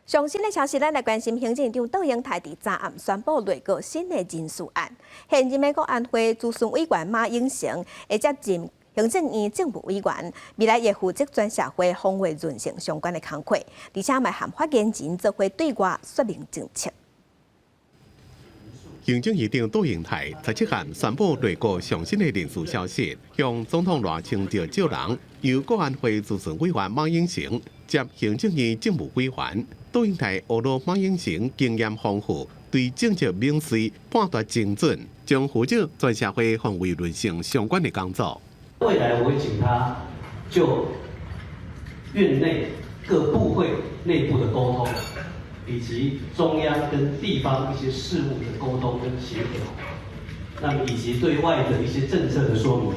上新的消息，咱来关心行政长窦英台伫昨暗宣布内阁新的人事案。现任的国安会资深委员马英成会接任行政院政务委员，未来会负责全社会防卫韧性相关的工作，而且嘛含发言人则会对外说明政策。 行政院长窦英台17号宣布内阁上新的人事消息，向总统赖清德招人，由国安会资深委员马英成接行政院政务委员。窦英台学罗马英成经验丰富，对政策明晰，判断精准，将负责全社会防卫韧性相关的工作。未来我会请他就院内各部会内部的沟通。 以及中央跟地方一些事务的沟通跟协调，那么以及对外的一些政策的说明，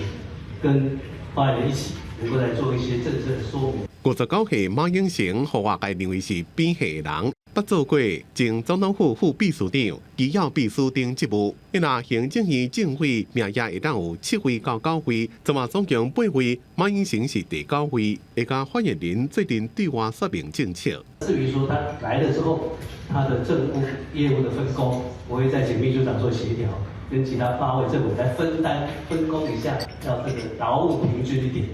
跟发言人一起能够来做一些政策的说明。59岁马英成，互外界认为是变下人，捌做过前总统府副秘书长、机要秘书等职务。因那行政院政委名额会当有7位到9位，昨晚总共8位，马英成是第9位，会甲发言人最近对外说明政策。 至于说他来了之后，他的政务业务的分工，我会再请秘书长做协调，跟其他8位政委来分担分工一下，让这个劳务平均一点。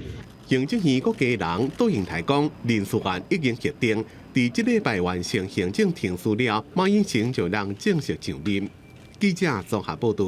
行政院国家人窦英台讲，人事案已经决定，伫这礼拜完成行政程序了，马英成就让正式上任。记者综合报道。